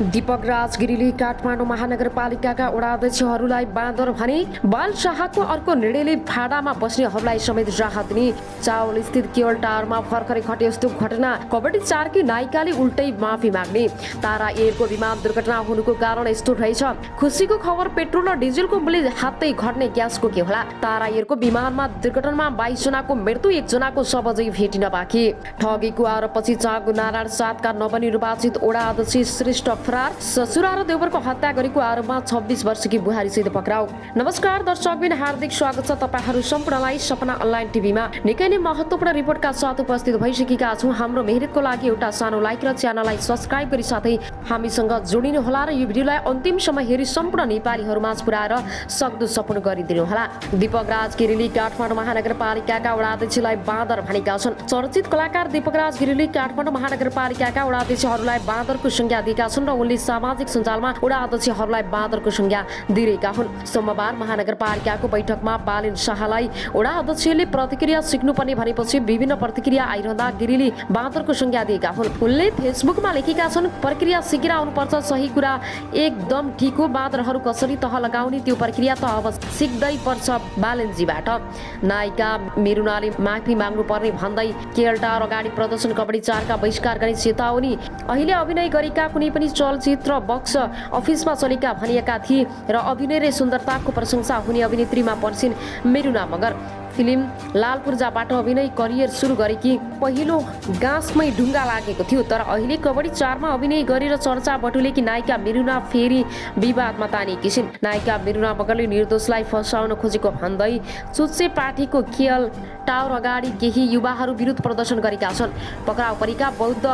दीपक राज गिरीले काठमाडौँ महानगरपालिकाका वडा अध्यक्षहरूलाई बाँदर भने बाल शाहको अर्को निर्णयले भाडामा बस्नेहरूलाई समेत राहत दिने। चावल स्थित केवल टावरमा भर्खरै घटे यस्तो घटना। कबड्डी 4 की नायिकाले उल्टै माफी माग्ने। तारा एयरको विमान दुर्घटना हुनुको कारण यस्तो रहेछ। खुसीको खबर पेट्रोल र डिजेलको मूल्य हातै घट्ने ग्यासको के होला। तारा एयरको विमानमा दुर्घटनामा 22 जनाको मृत्यु, 1 जनाको शव अझै भेटिन बाँकी। ठगीको आरोपपछि चाँगु नारायण 7 का नवनिर्वाचित वडा अध्यक्ष श्रेष्ठ फरार। ससुरा र देवरको हत्या गरेको आरोपमा 26 वर्षकी बुहारीसहित पक्राउ। नमस्कार दर्शकबिन, हार्दिक स्वागत छ तपाईहरु सम्पूर्णलाई सपना अनलाइन टिभीमा। निकै नै महत्त्वपूर्ण रिपोर्टका साथ उपस्थित भइसकेका छौं। हाम्रो मेहनतको लागि एउटा सानो लाइक र च्यानललाई सब्स्क्राइब गरी साथै हामीसँग जोडिनु होला र यो भिडियोलाई अन्तिमसम्म हेरी सम्पूर्ण नेपालीहरुमाझ पुर्याएर सक्दो सपोर्ट गरिदिनु होला। दीपक राज गिरीले काठमाडौँ महानगरपालिकाका वडा अध्यक्षलाई बाँदर भनेका छन्। चर्चित कलाकार दीपक राज गिरीले काठमाडौँ महानगरपालिकाका वडा अध्यक्षहरूलाई बाँदरको संज्ञा दिएका छन् र उनले सामाजिक सञ्जालमा वडा अध्यक्षहरूलाई बाँदरको संज्ञा दिएका हुन्। सोमबार महानगरपालिकाको बैठकमा बालेन शाहलाई वडा अध्यक्षले प्रतिक्रिया सिक्नुपर्ने भनेपछि विभिन्न प्रतिक्रिया आइरहँदा गिरीले बाँदरको संज्ञा दिएका हुन्। उनले फेसबुकमा लेखेका छन्, प्रक्रिया सिकेर आउनुपर्छ, सही कुरा एकदम ठिक हो। बाँदरहरू कसरी तह लगाउने त्यो प्रक्रिया त अब सिक्दै पर्छ बालेनजीबाट। नायिका मिरुनाले माफी माग्नु पर्ने भन्दै केएल टावर अगाडि प्रदर्शन कबड्डी 4 का बहिष्कार गर्ने चेतावनी। अहिले अभिनय गरेका कुनै पनि चलचित्र बक्स अफिसमा चलेका भनिएका थिए र अभिनय र सुन्दरताको प्रशंसा हुने अभिनेत्रीमा पर्छिन् मिरुना मगर। फिल्म लाल पूर्जाबाट अभिनय करियर सुरु गरेकी पहिलो गाँसमै ढुङ्गा लागेको थियो, तर अहिले कबड्डी 4 मा अभिनय गरेर चर्चा बटुलेकी नायिका मिरुना फेरि विवादमा तानिएकी छिन्। नायिका मिरुना मगरले निर्दोषलाई फसाउन खोजेको भन्दै चुच्चे पार्टीको केएल टावर अगाडि केही युवाहरू विरुद्ध प्रदर्शन गरेका छन्। पक्राउ परेका बौद्ध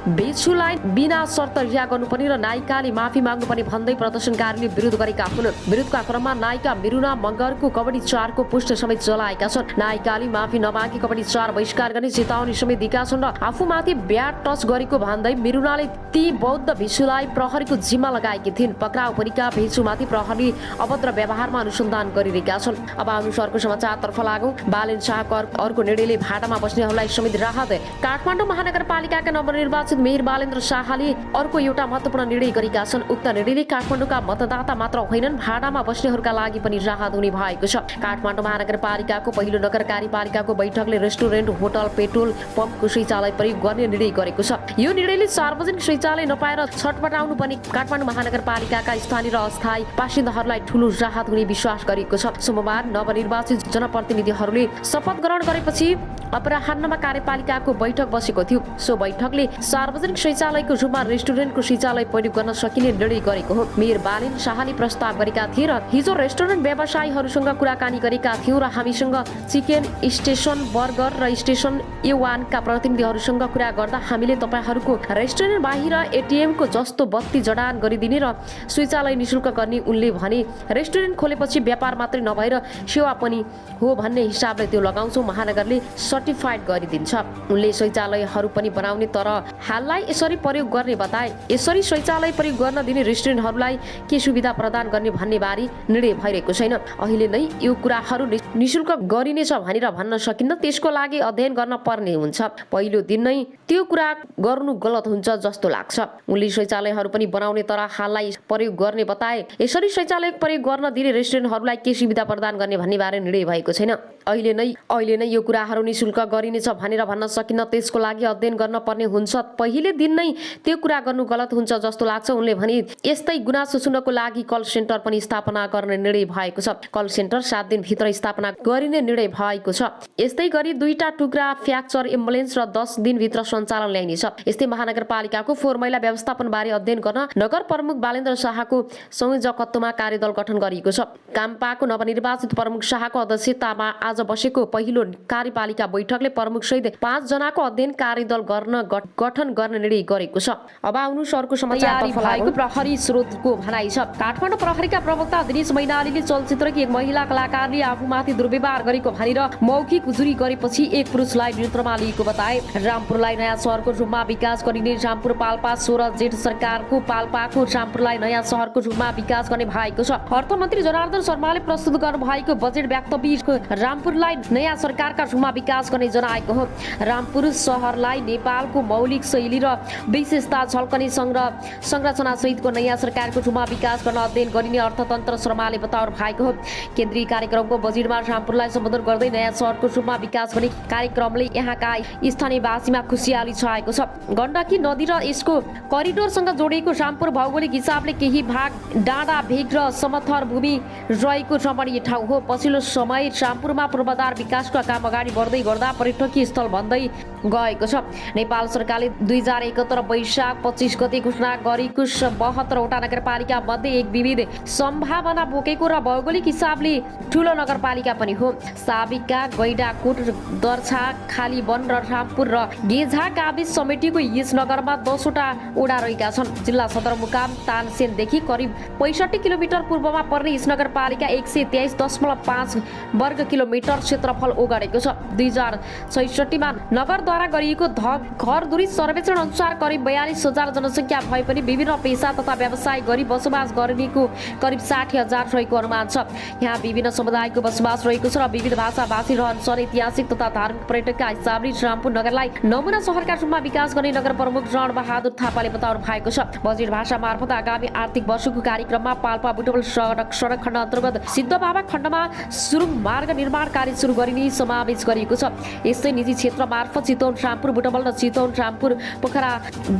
बेचुलाई बिना शर्त रिहा गर्नुपर्ने र नायिकाले माफी माग्नुपर्ने भन्दै प्रदर्शनकारीले विरोध गरेका हुन्। विरोधका क्रममा नायिका मिरुना मगरको कबड्डी 4 को पोस्टर समेत जलाएका छन्। नायिकाले माफी नमागी कबड्डी 4 बहिष्कार गर्ने चेतावनी समेत दिएका छन् र आफूमाथि ब्याड टच गरेको भन्दै मिरुनाले ती बौद्ध भिक्षुलाई प्रहरीको जिम्मा लगाएकी थिइन्। पक्राउ परेका भिक्षुमाथि प्रहरीले अभद्र व्यवहारमा अनुसन्धान गरिरहेका छन्। अब अनुसारको समाचारतर्फ लागौं। बालेन शाहको अर्को निर्णयले भाडामा बस्नेहरूलाई समेत राहत। काठमाडौँ महानगरपालिकाका नवनिर्वाचित मेयर बालेन्द्र शाहले अर्को एउटा महत्त्वपूर्ण निर्णय गरेका छन्। उक्त निर्णयले काठमाडौँका मतदाता मात्र होइनन्, भाडामा बस्नेहरूका लागि पनि राहत हुने भएको छ। काठमाडौँ महानगरपालिकाको पहिलो नगर कार्यपालिकाको बैठकले रेस्टुरेन्ट, होटल, पेट्रोल पम्पको शौचालय प्रयोग गर्ने निर्णय गरेको छ। यो निर्णयले सार्वजनिक शौचालय नपाएर छटपटाउनु पर्ने काठमाडौँ महानगरपालिकाका स्थानीय र अस्थायी बासिन्दाहरूलाई ठूलो राहत हुने विश्वास गरिएको छ। सोमबार नवनिर्वाचित जनप्रतिनिधिहरूले शपथ ग्रहण गरेपछि अपराह्नमा कार्यपालिकाको बैठक बसेको थियो। सो बैठकले सार्वजनिक शौचालयको रूपमा रेस्टुरेन्टको शौचालय प्रयोग गर्न सकिने निर्णय गरेको हो। मेयर बालेन शाहले प्रस्ताव गरेका थिए र हिजो रेस्टुरेन्ट व्यवसायीहरूसँग कुराकानी गरेका थियौँ र हामीसँग चिकन स्टेसन, बर्गर र स्टेसन A1 का प्रतिनिधिहरूसँग कुरा गर्दा हामीले तपाईहरूको रेस्टुरेन्ट बाहिर ATM को जस्तो बत्ती जडान गरिदिने र शौचालय निशुल्क गर्ने उनले भने। रेस्टुरेन्ट खोलेपछि व्यापार मात्रै नभएर सेवा पनि हो भन्ने हिसाबले त्यो लगाउँछौँ, महानगरले सर्टिफाइड गरिदिन्छ। उनले शौचालयहरू पनि बनाउने तर हाललाई यसरी प्रयोग गर्ने बताए। यसरी शौचालय प्रयोग गर्न दिने रेस्टुरेन्टहरूलाई के सुविधा प्रदान गर्ने भन्ने बारे निर्णय भइरहेको छैन। अहिले नै यो कुराहरू निशुल्क गरिनेछ भनेर भन्न सकिन्न, त्यसको लागि अध्ययन गर्न पर्ने हुन्छ। पहिलो दिन नै त्यो कुरा गर्नु गलत हुन्छ जस्तो लाग्छ। उनले शौचालयहरू पनि बनाउने तर हाललाई प्रयोग गर्ने बताए। यसरी शौचालय प्रयोग गर्न दिने रेस्टुरेन्टहरूलाई के सुविधा प्रदान गर्ने भन्ने बारे निर्णय भएको छैन। अहिले नै यो कुराहरू निशुल्क गरिनेछ भनेर भन्न सकिन्न, त्यसको लागि अध्ययन गर्न पर्ने हुन्छ। पहिले दिन नै त्यो कुरा गर्नु गलत हुन्छ जस्तो लाग्छ उनले भने। यस्तै गुनासो सुन्नको लागि कल सेन्टर पनि स्थापना गर्ने निर्णय भएको छ। कल सेन्टर 7 दिन भित्र स्थापना गरिने निर्णय भएको छ। यस्तै गरी 2टा टुक्रा फ्र्याक्चर एम्बुलेन्स र 10 दिन भित्र सञ्चालन ल्याइनेछ। यस्तै महानगरपालिकाको फोहोर मैला व्यवस्थापन बारे अध्ययन गर्न नगर प्रमुख बालेन्द्र शाहको संयोजकत्वमा कार्यदल गठन गरिएको छ। काम्पाको नवनिर्वाचित प्रमुख शाहको अध्यक्षतामा आज बसेको पहिलो कार्यपालिका बैठकले प्रमुख सहित 5 जनाको अध्ययन कार्यदल गठन गर्ने निर्णय गरेको छ। अब आउनु सरको समाचार भएको प्रहरी स्रोतको भनाइ छ। काठमाडौँ प्रहरीका प्रवक्ता दिनेश मैनालीले चलचित्रकी एक महिला कलाकारले आफूमाथि दुर्व्यवहार गरेको भनेर मौखिक उजुरी गरेपछि एक पुरुषलाई नियन्त्रणमा लिएको बताए। रामपुरलाई नयाँ शहरको रूपमा विकास गरिने रामपुर पाल्पा 16 जेठ सरकारको पाल्पाको रामपुरलाई नयाँ शहरको रूपमा विकास गर्ने भएको छ। अर्थमन्त्री जनार्दन शर्माले प्रस्तुत गर्नुभएको बजेट वक्तव्य रामपुर रामपुरलाई नयाँ सरकारका रूपमा विकास गर्ने जनाएको हो। रामपुर सहरलाई नेपालको मौलिक शैली र विशेषता झल्कने संरचना सहितको नयाँ सरकारको रूपमा विकास गर्न अध्ययन गरिने अर्थतन्त्र शर्माले बताउनु भएको हो। केन्द्रीय कार्यक्रमको बजेटमा रामपुरलाई सम्बोधन गर्दै नयाँ सहरको रूपमा विकास गर्ने कार्यक्रमले यहाँका स्थानीयवासीमा खुसियाली छाएको छ। गण्डकी नदी र यसको करिडोरसँग जोडिएको रामपुर भौगोलिक हिसाबले केही भाग डाँडा भेग र समथर भूमि रहेको रमणीय ठाउँ हो। पछिल्लो समय रामपुरमा पूर्वाधार विकासका काम अगाडि बढ्दै गर्दा पर्यटकीय स्थल भन्दै गएको छ। नेपाल सरकारले 2071 वैशाख 25 गते घोषणा गरेको 72वटा नगरपालिका मध्ये एक विविध सम्भावना बोकेको र भौगोलिक हिसाबले ठुलो नगरपालिका पनि हो। साबिका, गैडाकोट, दर्छा, खालीवन र रामपुर र गेझा गाविस समितिको यस नगरमा 10वटा ओडा रहेका छन्। जिल्ला सदरमुकाम तानसेनदेखि करिब 65 किलोमिटर पूर्वमा पर्ने यस नगरपालिका 123.5 वर्ग किलोमिटर क्षेत्रफल ओगटेको छ। 2066 मा नगरद्वारा गरिएको घर दूरी सर्वेक्षण अनुसार करिब 42,000 जनसङ्ख्या भए पनि विभिन्न पेसा तथा व्यवसाय गरी बसोबास गर्नेको करिब 60,000 रहेको अनुमान छ। यहाँ विभिन्न समुदायको बसोबास रहेको छ र विविध भाषा भाषी रहनसहन ऐतिहासिक तथा धार्मिक पर्यटकका हिसाबले रामपुर नगरलाई नमुना सहरका रूपमा विकास गर्ने नगर प्रमुख रणबहादुर थापाले बताउनु भएको छ। बजेट भाषा मार्फत आगामी आर्थिक वर्षको कार्यक्रममा पाल्पा बुटवल सडक खण्ड अन्तर्गत सिद्धबाबा खण्डमा सुरुङ मार्ग निर्माण कार्य सुरु गरिने समावेश गरिएको छ। यस्तै निजी क्षेत्र मार्फत चितवन रामपुर बुटवल र चितवन रामपुर पोखरा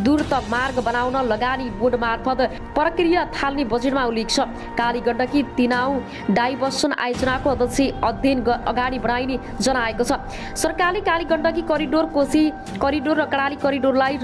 दूरत मार्ग बनाउन लगानी बोर्ड मार्फत प्रक्रिया थाल्ने बजेटमा उल्लेख छ। काली गण्डकी तिनाउ डाइभर्सन आयोजनाको अध्ययन अगाडि बढाइने जनाएको छ। सरकारले काली गण्डकी करिडोर, कोशी करिडोर र कडाली करिडोरलाई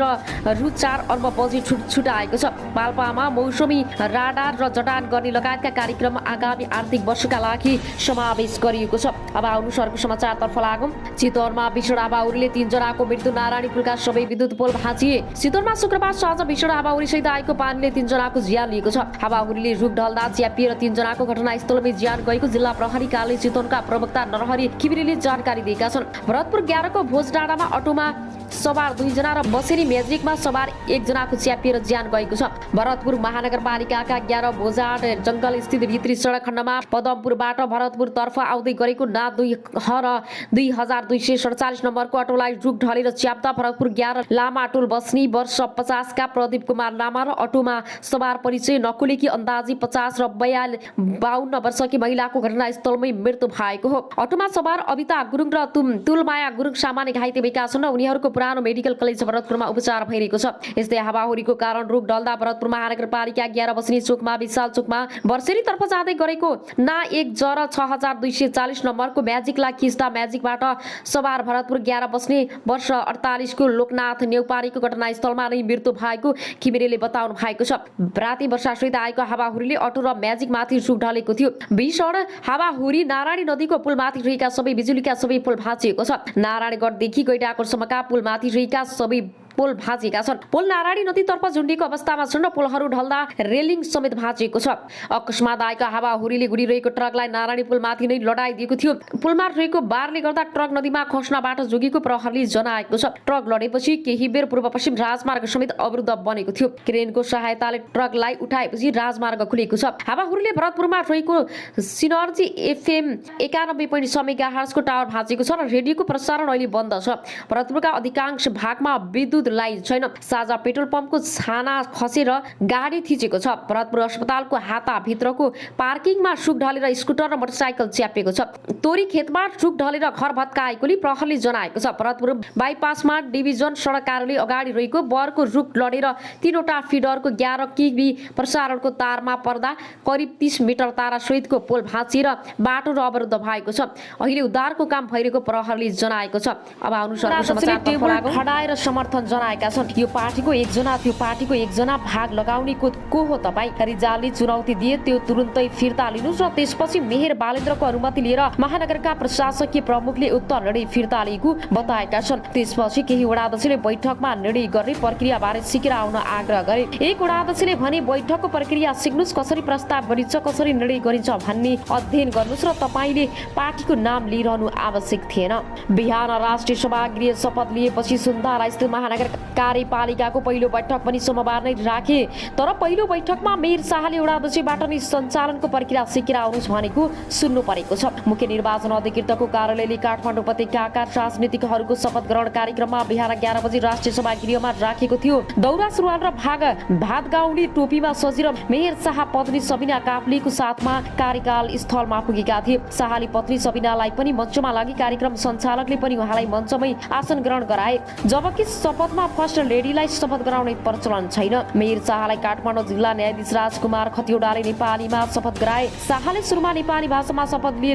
रु 4 अर्ब बजेट छुटाएको छ। पाल्पामा मौसमी राडार र जडान गर्ने लगायतका कार्यक्रम आगामी आर्थिक वर्षका लागि समावेश गरिएको छ। अब आउनु सरको समाचारतर्फ लागौँ। चितवनमा भीषण हावाहुरीले 3 जनाको मृत्यु, नारायणी पुलका सबै विद्युत पोल भाँचिए। चितवनमा शुक्रबार साँझ भीषण हावाहुरीसहित आएको पानीले 3 जनाको ज्यान लिएको छ। हावाहुरीले रुख ढल्दा च्यापिएर 3 जनाको घटनास्थलमै ज्यान गएको जिल्ला प्रहरी कार्यालय चितवनका प्रवक्ता नरहरी खिमिरेले जानकारी दिएका छन्। भरतपुर 11 को भोजडाँडामा अटोमा सवार 2 जना र बसेरी म्याजिकमा सवार 1 जनाको च्यापिएर ज्यान गएको छ। भरतपुर महानगरपालिकाका 11 भोजाड जंगल स्थित भित्री सडक खण्डमा पदमपुरबाट भरतपुर तर्फ आउँदै गरेको ना 2247 नम्बरको अटोलाई रुख ढलेर च्याप्दा भरतपुर 11 लामा टोल बस्ने वर्ष 50 का प्रदीप कुमार लामा र अटोमा सवार परिचय नकुलेकी अन्दाजी 50 र 52 वर्षकी महिलाको घटनास्थलमै मृत्यु भएको हो। अटोमा सवार अबिता गुरुङ र तुलमाया गुरुङ सामान्य घाइते भएका छन् र उनीहरूको पुरानो मेडिकल कलेज भरतपुरमा उपचार भइरहेको छ। यस्तै हावाहुरीको कारण रुख ढल्दा भरतपुर महानगरपालिका 11 बस्ने चोकमा विशाल चोकमा वर्षेरी तर्फ जाँदै गरेको ना 1 जर 6240 नम्बरको म्याजिकलाई खिच्दा म्याजिकबाट सवार भरतपुर 11 बस्ने वर्ष 48 को लोकनाथ नेउपारीको घटनास्थलमा नै मृत्यु भएको खिमिरेले बताउनु भएको छ। राति वर्षासहित आएको हावाहुरीले अटो र म्याजिकमाथि रुख ढलेको थियो। भीषण हावाहुरी नारायणी नदीको पुलमाथि रहेका सबै बिजुलीका सबै पुल भाँचिएको छ। नारायणगढदेखि गैडाकोटसम्मका पुलमाथि रहेका सबै पोल भाँचिएका छन्। पोल नारायणी नदीतर्फ झुन्डिएको अवस्थामा छन् र पोलहरू ढल्दा रेलिङ समेत भाँचिएको छ। अकस्मात आएको हावाहुरीले गुडिरहेको ट्रकलाई नारायणी पुलमाथि नै लडाइदिएको थियो। पुलमा रहेको बारले गर्दा ट्रक नदीमा खस्नबाट जोगिएको प्रहरीले जनाएको छ। ट्रक लडेपछि केही बेर पूर्व पश्चिम राजमार्ग समेत अवरुद्ध बनेको थियो। क्रेनको सहायताले ट्रकलाई उठाएपछि राजमार्ग खुलेको छ। हावाहुरीले भरतपुरमा रहेको सिनर्जी एफएम 91.6 मेगाहर्जको टावर भाँचेको छ र रेडियोको प्रसारण अहिले बन्द छ। भरतपुरका अधिकांश भागमा विद्युत लाइन छैन। साझा पेट्रोल पम्पको छाना खसेर गाडी थिचेको छ। भरतपुर अस्पतालको हाता भित्रको पार्किङमा रुख ढलेर स्कुटर र मोटरसाइकल च्यापेको छ। तोरी खेतमा रुख ढलेर घर भत्काएकोले प्रहरीले जनाएको छ। भरतपुर बाइपासमा डिभिजन सडक कार्यालय अगाडि रहेको बरको रुख लडेर 3वटा फिडरको 11 केबी प्रसारणको तारमा पर्दा करिब 30 मिटर तारा सहितको पोल भाँचिएर बाटो र अवरुद्ध भएको छ। अहिले उद्धारको काम भइरहेको प्रहरीले जनाएको छ। अब आउनु हटाएर समर्थन जनाएका छन्। यो पार्टीको एकजना त्यो पार्टीको एकजना भाग लगाउने को हो तपाईँ? रिजालले चुनौती दिए त्यो तुरुन्तै फिर्ता लिनुस् र त्यसपछि मेहर बालेन्द्रको अनुमति लिएर महानगरका प्रशासकीय प्रमुखले उक्त निर्णय फिर्ता लिएको बताएका छन्। त्यसपछि केही वडाध्यक्षले बैठकमा निर्णय गर्ने प्रक्रियाबारे सिकेर आउन आग्रह गरे। एक वडाध्यक्षले भने बैठकको प्रक्रिया सिक्नुस्, कसरी प्रस्ताव गरिन्छ, कसरी निर्णय गरिन्छ भन्ने अध्ययन गर्नुस् र तपाईँले पार्टीको नाम लिइरहनु आवश्यक थिएन। बिहान राष्ट्रिय सभा गृह शपथ लिएपछि सुन्धारा स्थित महानगर कार्यपालिकाको पहिलो बैठक पनि सोमबार नै राखे। तर पहिलो बैठकमा मेयर शाहले वडा अध्यक्षबाट नै सञ्चालनको प्रक्रिया सिकेर आउनुहोस् भनेको सुन्नु परेको छ। मुख्य निर्वाचन अधिकृतको कार्यालयले काठमाडौँ उपत्यकाका राजनीतिकहरूको शपथ ग्रहण कार्यक्रममा बिहान 11 बजे राष्ट्रिय सभागृहमा राखेको थियो। दौरा सुरुवाल र भात गाउने टोपीमा सजिएर मेयर शाह पत्नी सबिना काफ्लेको साथमा कार्यकाल स्थलमा पुगेका थिए। शाहले पत्नी सबिनालाई पनि मञ्चमा लागि कार्यक्रम सञ्चालकले पनि उहाँलाई मञ्चमै आसन ग्रहण गराए। जबकि शपथमा फर्स्ट लेडीलाई शपथ गराउने प्रचलन छैन। मेयर शाहलाई काठमाडौँ जिल्ला न्यायाधीश राजकुमार खतिवडाले नेपालीमा शपथ गराए। शाहले सुरुमा नेपाली भाषामा शपथ लिए।